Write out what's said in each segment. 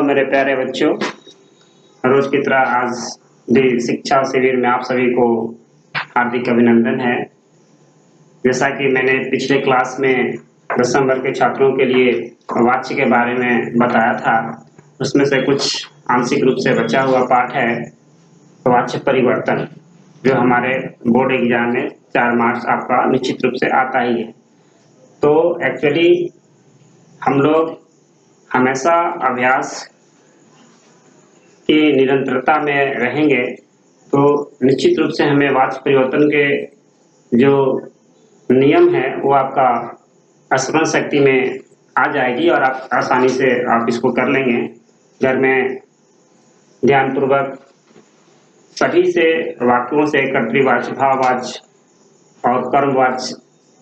मेरे प्यारे बच्चों, रोज की तरह आज भी शिक्षा शिविर में आप सभी को हार्दिक अभिनंदन है। जैसा कि मैंने पिछले क्लास में 10वीं वर्ग के छात्रों के लिए वाच्य के बारे में बताया था, उसमें से कुछ आंशिक रूप से बचा हुआ पाठ है वाच्य परिवर्तन, जो हमारे बोर्ड एग्जाम में 4 मार्क्स आपका निश्चित रूप से आता ही है। तो एक्चुअली हम लोग हमेशा अभ्यास की निरंतरता में रहेंगे तो निश्चित रूप से हमें वाच्य परिवर्तन के जो नियम है वो आपका स्मरण शक्ति में आ जाएगी और आप आसानी से आप इसको कर लेंगे। घर में ध्यानपूर्वक सभी से वाक्यों से कर्तृवाच्य, भाववाच्य और कर्मवाच्य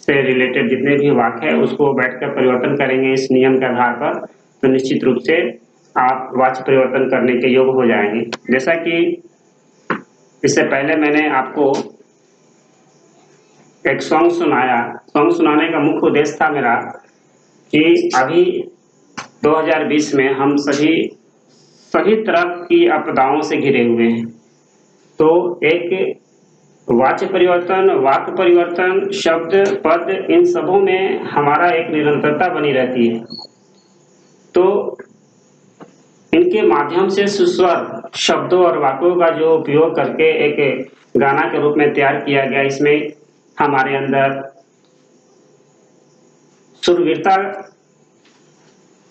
से रिलेटेड जितने भी वाक्य है उसको बैठकर परिवर्तन करेंगे इस नियम के आधार पर, तो निश्चित रूप से आप वाच्य परिवर्तन करने के योग्य हो जाएंगे। जैसा कि इससे पहले मैंने आपको एक सॉन्ग सुनाया। सॉन्ग सुनाने का मुख्य उद्देश्य था मेरा कि अभी 2020 में हम सभी तरह की आपदाओं से घिरे हुए हैं, तो एक वाच्य परिवर्तन, वाक्य परिवर्तन, शब्द, पद, इन सबों में हमारा एक निरंतरता बनी रहती है। तो इनके माध्यम से सुस्वर शब्दों और वाक्यों का जो उपयोग करके एक गाना के रूप में तैयार किया गया, इसमें हमारे अंदर सुरवीरता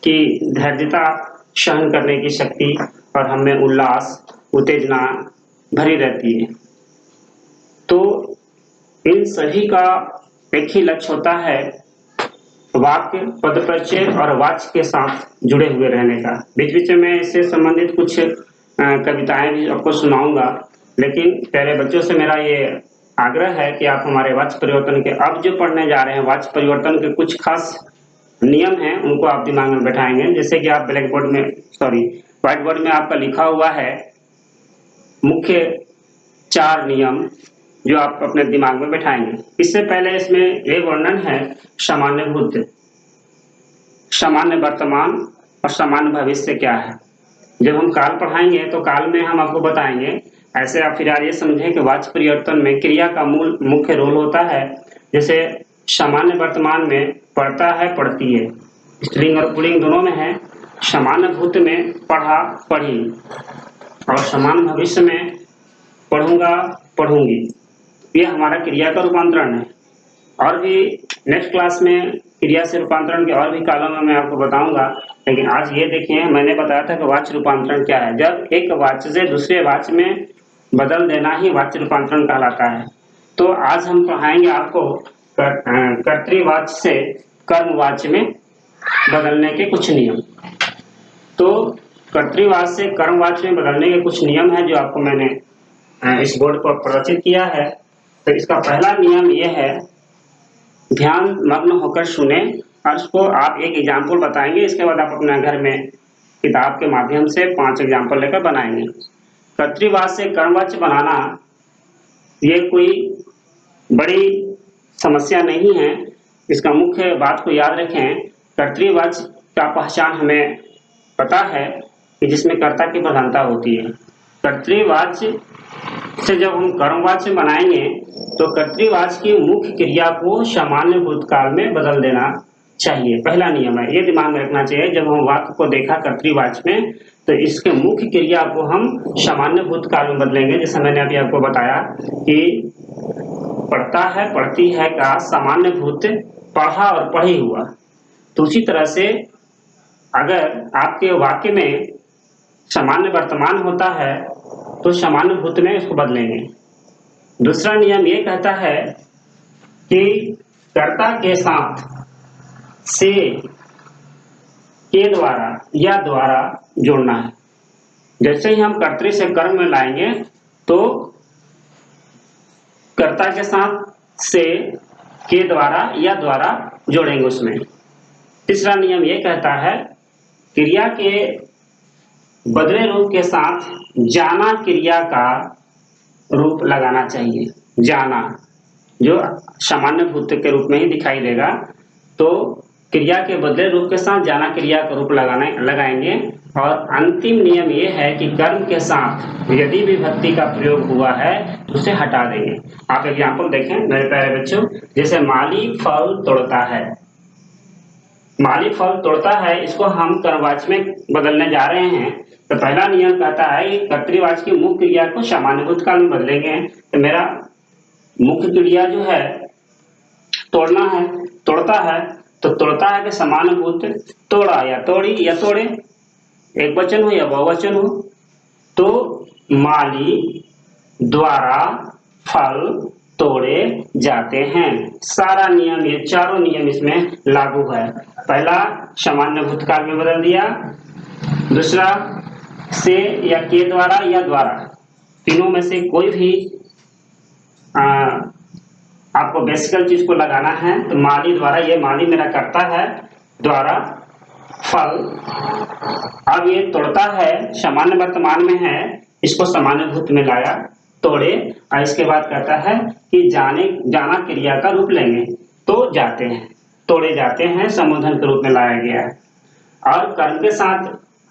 की, धैर्यता सहन करने की शक्ति और हमें उल्लास, उत्तेजना भरी रहती है। तो इन सभी का एक ही लक्ष्य होता है वाक्य, पद परिचय और वाच्य के साथ जुड़े हुए रहने का। बीच बीच में इससे संबंधित कुछ कविताएं भी आपको सुनाऊंगा, लेकिन प्यारे बच्चों से मेरा ये आग्रह है कि आप हमारे वाच्य परिवर्तन के अब जो पढ़ने जा रहे हैं वाच्य परिवर्तन के कुछ खास नियम हैं उनको आप दिमाग में बैठाएंगे। जैसे कि आप व्हाइट बोर्ड में आपका लिखा हुआ है मुख्य 4 नियम जो आप अपने दिमाग में बैठाएंगे। इससे पहले इसमें ये वर्णन है सामान्य भूत, सामान्य वर्तमान और सामान्य भविष्य क्या है। जब हम काल पढ़ाएंगे तो काल में हम आपको बताएंगे। ऐसे आप फिर ये समझें कि वाच्य परिवर्तन में क्रिया का मुख्य रोल होता है। जैसे सामान्य वर्तमान में पढ़ता है, पढ़ती है, स्त्रीलिंग और पुल्लिंग दोनों में है। सामान्य भूत में पढ़ा, पढ़ी, और सामान्य भविष्य में पढ़ूंगा, पढ़ूंगी। यह हमारा क्रिया का रूपांतरण है। और भी नेक्स्ट क्लास में क्रिया से रूपांतरण के और भी कालों में मैं आपको बताऊंगा, लेकिन आज ये देखिए मैंने बताया था कि वाच्य रूपांतरण क्या है। जब एक वाच्य से दूसरे वाच्य में बदल देना ही वाच्य रूपांतरण कहलाता है। तो आज हम पढ़ाएंगे आपको कर्तृवाच्य से कर्मवाच्य में बदलने के कुछ नियम। तो कर्तृवाच्य से कर्मवाच्य में बदलने के कुछ नियम है जो आपको मैंने इस बोर्ड पर प्रदर्शित किया है। तो इसका पहला नियम यह है, ध्यान मग्न होकर सुने और उसको आप एक एग्जाम्पल बताएंगे। इसके बाद आप अपने घर में किताब के माध्यम से 5 एग्जाम्पल लेकर बनाएंगे। कर्तृवाच्य से कर्मवाच्य बनाना ये कोई बड़ी समस्या नहीं है। इसका मुख्य बात को याद रखें, कर्तृवाच्य का पहचान हमें पता है कि जिसमें कर्ता की प्रधानता होती है। कर्तृवाच्य से जब हम कर्मवाच्य बनाएंगे तो कर्तृवाच्य की मुख्य क्रिया को सामान्य भूतकाल में बदल देना चाहिए। पहला नियम है, ये दिमाग में रखना चाहिए। जब हम वाक्य को देखा कर्तृवाच्य में तो इसके मुख्य क्रिया को हम सामान्य भूतकाल में बदलेंगे। जैसे मैंने अभी आपको बताया कि पढ़ता है, पढ़ती है का सामान्य भूत पढ़ा और पढ़ी हुआ। तो उसी तरह से अगर आपके वाक्य में सामान्य वर्तमान होता है तो सामान्य भूत में इसको बदलेंगे। दूसरा नियम ये कहता है कि कर्ता के साथ से, के द्वारा या द्वारा जोड़ना है। जैसे ही हम कर्तृ से कर्म में लाएंगे तो कर्ता के साथ से, के द्वारा या द्वारा जोड़ेंगे उसमें। तीसरा नियम ये कहता है क्रिया के बदले रूप के साथ जाना क्रिया का रूप लगाना चाहिए। जाना जो सामान्य भूत के रूप में ही दिखाई देगा, तो क्रिया के बदले रूप के साथ जाना क्रिया का रूप लगाएंगे। और अंतिम नियम ये है कि कर्म के साथ यदि विभक्ति का प्रयोग हुआ है तो उसे हटा देंगे। आप एग्जाम्पल देखें मेरे प्यारे बच्चों, जैसे माली फल तोड़ता है, माली फल तोड़ता है, इसको हम कर्मवाची में बदलने जा रहे हैं। तो पहला नियम कहता है कि कर्तृवाची की मुख्य क्रिया को सामान्य भूतकाल में बदलेंगे। तो मेरा मुख्य क्रिया जो है तोड़ना है, तोड़ता है, तो तोड़ता है कि सामान्य भूत, तोड़ा या तोड़ी या तोड़े, एक वचन हो या बहुवचन हो। तो माली द्वारा फल तोड़े जाते हैं। सारा नियम, ये चारों नियम इसमें लागू है। पहला सामान्य भूतकाल में बदल दिया, दूसरा से या के द्वारा या द्वारा, तीनों में से कोई भी आपको बेसिकल चीज को लगाना है। तो माली द्वारा, ये माली मेरा करता है, द्वारा फल, अब ये तोड़ता है, सामान्य वर्तमान में है, इसको सामान्य भूत में लाया, तोड़े, और इसके बाद कहता है कि जाना क्रिया का रूप लेंगे, तो जाते हैं, तोड़े जाते हैं, संबोधन के रूप में लाया गया है। और कर्म के साथ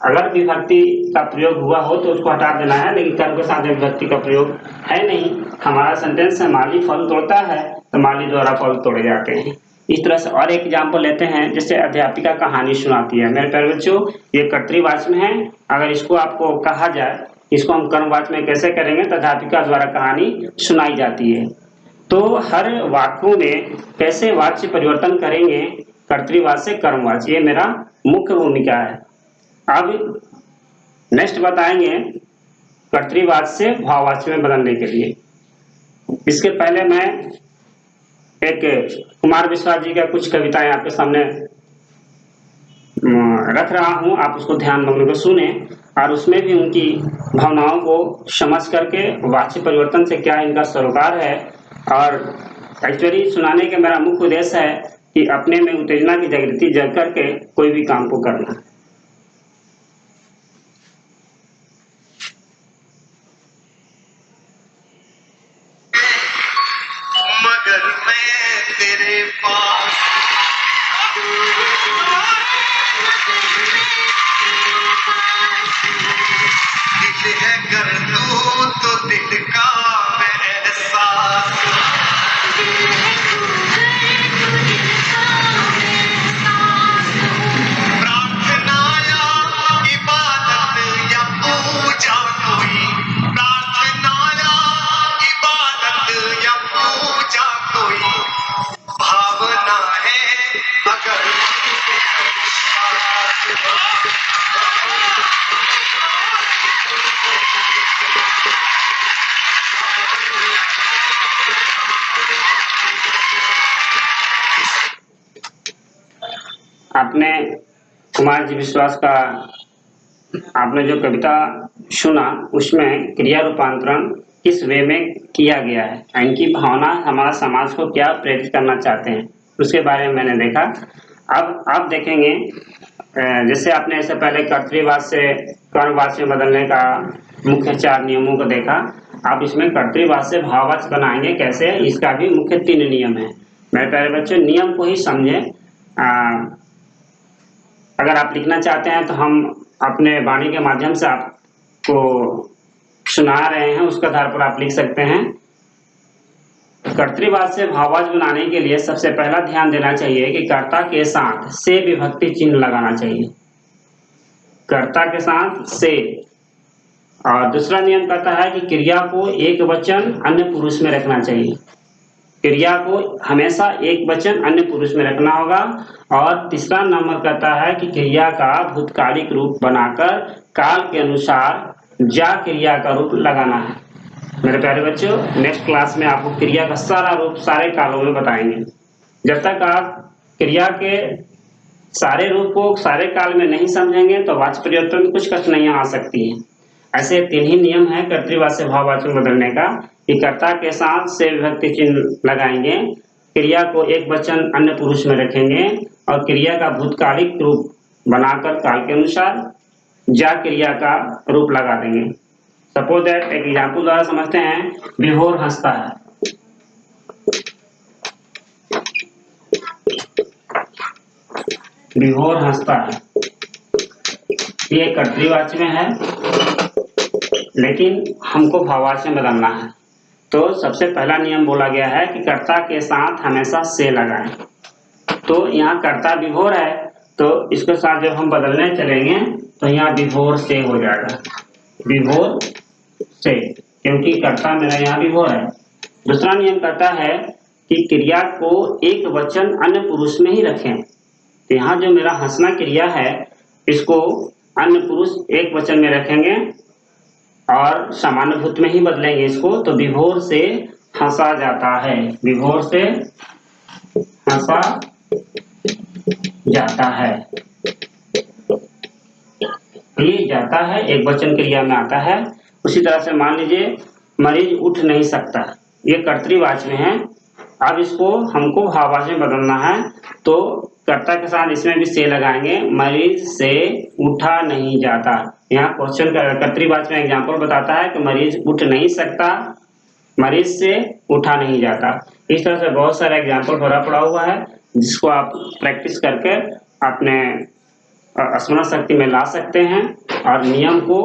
अगर विभक्ति का प्रयोग हुआ हो तो उसको हटा देना है, लेकिन कर्म के साथ विभक्ति का प्रयोग है नहीं। हमारा सेंटेंस है माली फल तोड़ता है, तो माली द्वारा फल तोड़े जाते हैं। इस तरह से और एक एग्जाम्पल लेते हैं, जैसे अध्यापिका कहानी सुनाती है। मेरे प्यारे बच्चों, ये कर्तृवाची में है, अगर इसको आपको कहा जाए, इसको हम कर्मवाची में कैसे करेंगे, तो अध्यापिका द्वारा कहानी सुनाई जाती है। तो हर वाक्यों में कैसे वाच्य परिवर्तन करेंगे कर्तृवाची से कर्मवाची, ये मेरा मुख्य भूमिका है। अब नेक्स्ट बताएंगे कर्तृवाची से भाववाची में बदलने के लिए। इसके पहले मैं एक कुमार विश्वास जी का कुछ कविताएं आपके सामने रख रहा हूं, आप उसको ध्यान पूर्वक सुने और उसमें भी उनकी भावनाओं को समझ करके वाच्य परिवर्तन से क्या इनका सरोकार है। और एक्चुअली सुनाने का मेरा मुख्य उद्देश्य है कि अपने में उत्तेजना की जागृति जग करके कोई भी काम को करना। मगर मैं तेरे पास दिल है कर दूं तो दिल का मैं एहसास, प्रार्थना या इबादत या पूजा कोई, प्रार्थना या इबादत या पूजा कोई भावना है अगर आपने कुमार जी विश्वास का आपने जो कविता सुना उसमें क्रिया रूपांतरण किस वे में किया गया है, इनकी भावना हमारा समाज को क्या प्रेरित करना चाहते हैं उसके बारे में मैंने देखा। अब आप देखेंगे जैसे आपने इससे पहले कर्तृवाची से कर्मवाची में बदलने का मुख्य 4 नियमों को देखा, आप इसमें कर्तृवाची से भाववाची बनाएंगे कैसे, इसका भी मुख्य 3 नियम है। मेरे प्यारे बच्चों, नियम को ही समझे। अगर आप लिखना चाहते हैं तो हम अपने वाणी के माध्यम से आपको सुना रहे हैं, उसके आधार पर आप लिख सकते हैं। कर्तृवाची से भाववाची बनाने के लिए सबसे पहला ध्यान देना चाहिए कि कर्ता के साथ से विभक्ति चिन्ह लगाना चाहिए, कर्ता के साथ से। और दूसरा नियम कहता है कि क्रिया को एक वचन अन्य पुरुष में रखना चाहिए, क्रिया को हमेशा एक वचन अन्य पुरुष में रखना होगा। और तीसरा नंबर कहता है कि क्रिया का भूतकालिक रूप बनाकर काल के अनुसार जा क्रिया का रूप लगाना है। मेरे प्यारे बच्चों, नेक्स्ट क्लास में आपको क्रिया का सारा रूप सारे कालों में बताएंगे। जब तक आप क्रिया के सारे रूप को सारे काल में नहीं समझेंगे तो वाच्य परिवर्तन में कुछ कठिनाइयां आ सकती हैं। ऐसे 3 ही नियम है कर्तृवाची से भाववाची में बदलने का, कि कर्ता के साथ से विभक्ति चिन्ह लगाएंगे, क्रिया को एक वचन अन्य पुरुष में रखेंगे और क्रिया का भूतकालिक रूप बनाकर काल के अनुसार जा क्रिया का रूप लगा देंगे। सपोज दैट एक एग्जाम्पल द्वारा समझते हैं, विभोर हंसता है। विभोर हंसता है, ये कर्तृवाची में है, लेकिन हमको भाववाची में बदलना है। तो सबसे पहला नियम बोला गया है कि कर्ता के साथ हमेशा से लगाएं। तो यहाँ कर्ता विभोर है, तो इसके साथ जब हम बदलने चलेंगे तो यहाँ विभोर से हो जाएगा, विभोर से, क्योंकि कर्ता मेरा यहाँ विभोर है। दूसरा नियम कहता है कि क्रिया को एक वचन अन्य पुरुष में ही रखें। तो यहाँ जो मेरा हंसना क्रिया है, इसको अन्य पुरुष एक वचन में रखेंगे और सामान्य भूत में ही बदलेंगे इसको। तो विभोर से हंसा जाता है, विभोर से हंसा जाता है, ये जाता है एक वचन क्रिया में आता है। उसी तरह से मान लीजिए मरीज उठ नहीं सकता, ये कर्तृवाची में है। अब इसको हमको भाववाची में बदलना है, तो कर्ता के साथ इसमें भी से लगाएंगे, मरीज से उठा नहीं जाता। यहाँ क्वेश्चन कर्तृवाची में एग्जाम्पल बताता है कि मरीज उठ नहीं सकता, मरीज से उठा नहीं जाता। इस तरह से बहुत सारे एग्जाम्पल भरा पड़ा हुआ है, जिसको आप प्रैक्टिस करके अपने स्मरण शक्ति में ला सकते हैं और नियम को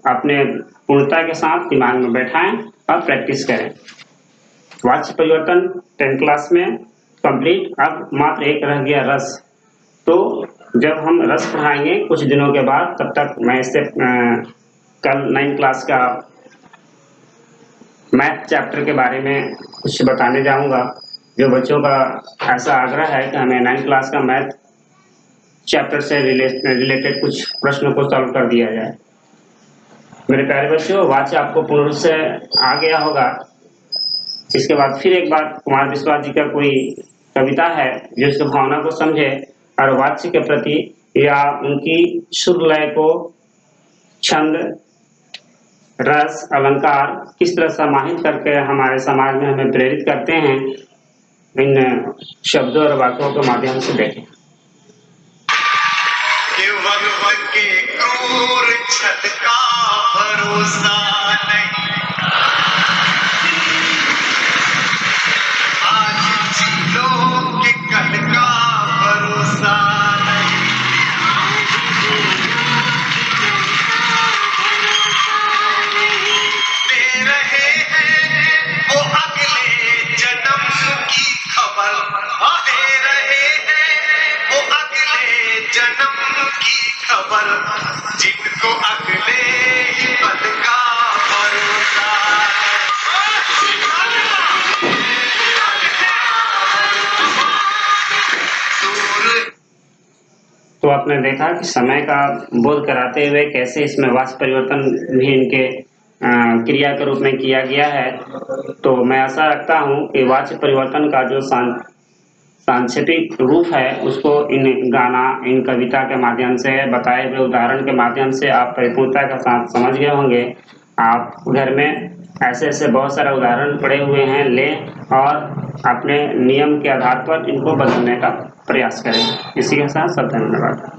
अपने पूर्णता के साथ दिमाग में बैठाएं और प्रैक्टिस करें। वाच्य परिवर्तन 10 क्लास में कंप्लीट। अब मात्र एक रह गया रस। तो जब हम रस पढ़ाएंगे कुछ दिनों के बाद, तब तक मैं इससे कल 9 क्लास का मैथ चैप्टर के बारे में कुछ बताने जाऊंगा। जो बच्चों का ऐसा आग्रह है कि हमें 9 क्लास का मैथ चैप्टर से रिलेटेड कुछ प्रश्नों को सॉल्व कर दिया जाए। मेरे प्यारे बच्चों, वाच्य आपको पूर्ण रूप से आ गया होगा। इसके बाद फिर एक बार कुमार विश्वास जी का कोई कविता है जो इसकी भावना को समझे और वाच्य के प्रति या उनकी सुर लय को, छंद, रस, अलंकार किस तरह समाहित करके हमारे समाज में हमें प्रेरित करते हैं, इन शब्दों और वाक्यों के माध्यम से देखें। वक्त के क्रूर छत का भरोसा नहीं, आज चीलों के कल का भरोसा नहीं। दे रहे हैं वो अगले जन्म की खबर, दे रहे हैं वो अगले जन्म की खबर, जिनको अगले ही पल का भरोसा दूर। तो आपने देखा कि समय का बोध कराते हुए कैसे इसमें वाच्य परिवर्तन भी इनके क्रिया के रूप में किया गया है। तो मैं आशा रखता हूँ कि वाच्य परिवर्तन का जो सांक्षेपिक रूप है उसको इन गाना, इन कविता के माध्यम से, बताए हुए उदाहरण के माध्यम से आप परिपूर्णता के साथ समझ गए होंगे। आप घर में ऐसे ऐसे बहुत सारे उदाहरण पड़े हुए हैं, ले और अपने नियम के आधार पर इनको बदलने का प्रयास करें। इसी के साथ सब धन्यवाद।